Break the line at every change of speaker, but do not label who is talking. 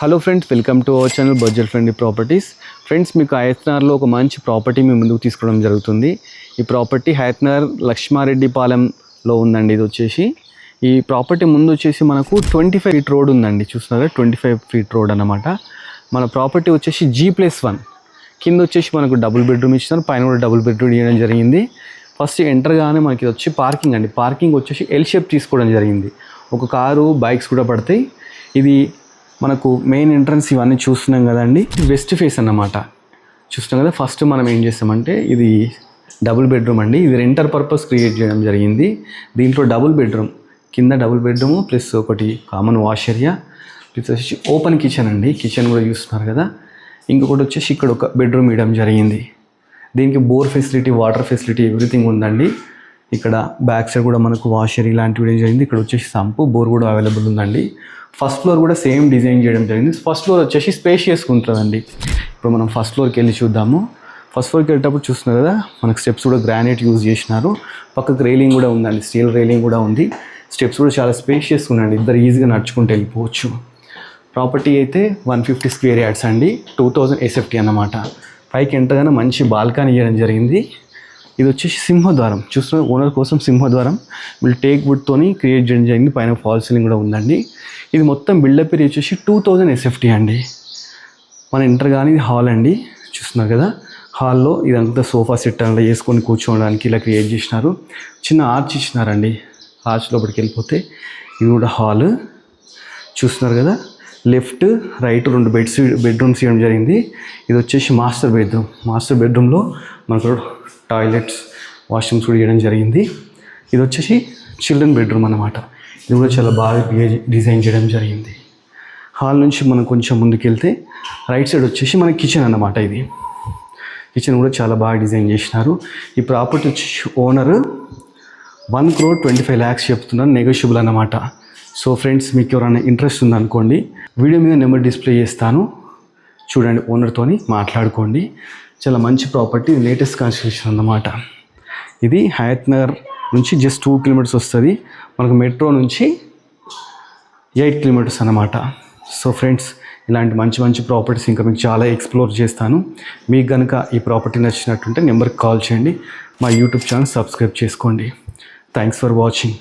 Hello friends, welcome to our channel budget friendly properties. Friends, మీకు హయత్నగర్లో ఒక మంచి property మీ ముందుకు తీసుకోవడం జరుగుతుంది. ఈ ప్రాపర్టీ హయత్నగర్ లక్ష్మారెడ్డిపాలెంలో ఉందండి. ఇది వచ్చేసి ఈ ప్రాపర్టీ ముందు వచ్చేసి మనకు 25 ఫీట్ రోడ్ ఉందండి. చూస్తున్నారా, 25 ఫీట్ రోడ్ అన్నమాట. మన ప్రాపర్టీ వచ్చేసి G+1 కింద వచ్చేసి మనకు డబుల్ బెడ్రూమ్ ఇచ్చినారు, పైన కూడా డబుల్ బెడ్రూమ్ ఇవ్వడం జరిగింది. ఫస్ట్ ఎంటర్గానే మనకి వచ్చి పార్కింగ్ అండి. పార్కింగ్ వచ్చేసి ఎల్ షేప్ తీసుకోవడం జరిగింది. ఒక కారు, బైక్స్ కూడా పడతాయి. ఇది మనకు మెయిన్ ఎంట్రన్స్ ఇవన్నీ చూస్తున్నాం కదండి. వెస్ట్ ఫేస్ అన్నమాట. చూస్తున్నాం కదా. ఫస్ట్ మనం ఏం చేస్తామంటే, ఇది డబుల్ బెడ్రూమ్ అండి. ఇది రెంటర్ పర్పస్ క్రియేట్ చేయడం జరిగింది. దీంట్లో డబుల్ బెడ్రూమ్, కింద డబుల్ బెడ్రూమ్ ప్లస్ ఒకటి కామన్ వాష్ ఏరియా ప్లస్ వచ్చేసి ఓపెన్ కిచెన్ అండి. కిచెన్ కూడా చూస్తున్నారు కదా. ఇంకొకటి వచ్చేసి ఇక్కడ ఒక బెడ్రూమ్ ఇవ్వడం జరిగింది. దీనికి bore facility, water facility everything ఉందండి. ఇక్కడ బ్యాక్ సైడ్ కూడా మనకు వాష్ ఏరియా ఇలాంటివి జరిగింది. ఇక్కడ వచ్చేసి సంపు, బోర్ కూడా అవైలబుల్ ఉందండి. ఫస్ట్ ఫ్లోర్ కూడా సేమ్ డిజైన్ చేయడం జరిగింది. ఫస్ట్ ఫ్లోర్ వచ్చేసి స్పేషియస్గా ఉంటుందండి. ఇప్పుడు మనం ఫస్ట్ ఫ్లోర్కి వెళ్ళి చూద్దాము. ఫస్ట్ ఫ్లోర్కి వెళ్ళేటప్పుడు చూస్తున్నారు కదా, మనకు స్టెప్స్ కూడా గ్రానైట్ యూజ్ చేసినారు. పక్కకు రైలింగ్ కూడా ఉందండి, స్టీల్ రైలింగ్ కూడా ఉంది. స్టెప్స్ కూడా చాలా స్పేషియస్గా ఉందండి. ఇద్దరు ఈజీగా నడుచుకుంటూ వెళ్ళిపోవచ్చు. ప్రాపర్టీ అయితే 150 స్క్వేర్ యార్డ్స్ అండి, 2000 SFT అన్నమాట. పైకి ఎంటగానే మంచి బాల్కనీ ఇవ్వడం జరిగింది. ఇది వచ్చేసి సింహద్వారం. చూస్తున్న ఓనర్ కోసం సింహద్వారం వీళ్ళు టేక్ వుడ్తోని క్రియేట్ చేయడం జరిగింది. పైన ఫాల్ సీలింగ్ కూడా ఉందండి. ఇది మొత్తం బిల్డప్ ఏరియా వచ్చేసి 2000 SFT అండి. మన ఎంటర్ కానీ ఇది హాల్ అండి. చూస్తున్నారు కదా, హాల్లో ఇదంతా సోఫా సెట్ అలా వేసుకొని కూర్చోవడానికి ఇలా క్రియేట్ చేసినారు. చిన్న ఆర్చ్ ఇచ్చినారండి. ఆర్చ్ లోపలికి వెళ్ళిపోతే ఇది కూడా హాల్. చూస్తున్నారు కదా, లెఫ్ట్ రైట్ 2 బెడ్రూమ్స్ ఇవ్వడం జరిగింది. ఇది వచ్చేసి మాస్టర్ బెడ్రూమ్. మాస్టర్ బెడ్రూమ్లో మనకు టాయిలెట్స్, వాష్రూమ్స్ కూడా ఇవ్వడం జరిగింది. ఇది వచ్చేసి చిల్డ్రన్ బెడ్రూమ్ అన్నమాట. ఇది కూడా చాలా బాగా డిజైన్ చేయడం జరిగింది. హాల్ నుంచి మనం కొంచెం ముందుకెళ్తే రైట్ సైడ్ వచ్చేసి మన కిచెన్ అన్నమాట. ఇది కిచెన్ కూడా చాలా బాగా డిజైన్ చేసినారు. ఈ ప్రాపర్టీ వచ్చేసి ఓనర్ 1,25,00,000 చెప్తున్నారు, నెగోషియబుల్ అన్నమాట. సో ఫ్రెండ్స్, మీకు ఎవరైనా ఇంట్రెస్ట్ ఉందనుకోండి, వీడియో మీద నెంబర్ డిస్ప్లే చేస్తాను, చూడండి, ఓనర్తోని మాట్లాడుకోండి. చాలా మంచి ప్రాపర్టీ, లేటెస్ట్ కన్స్ట్రక్షన్ అన్నమాట. ఇది హయత్నగర్ నుంచి జస్ట్ 2 కిలోమీటర్స్ వస్తుంది. మనకు మెట్రో నుంచి 8 కిలోమీటర్స్ అన్నమాట. సో ఫ్రెండ్స్, ఇలాంటి మంచి మంచి ప్రాపర్టీస్ ఇంకా మీకు చాలా ఎక్స్ప్లోర్ చేస్తాను. మీకు కనుక ఈ ప్రాపర్టీ నచ్చినట్టుంటే నెంబర్కి కాల్ చేయండి. మా యూట్యూబ్ ఛానల్ సబ్స్క్రైబ్ చేసుకోండి. Thanks for watching.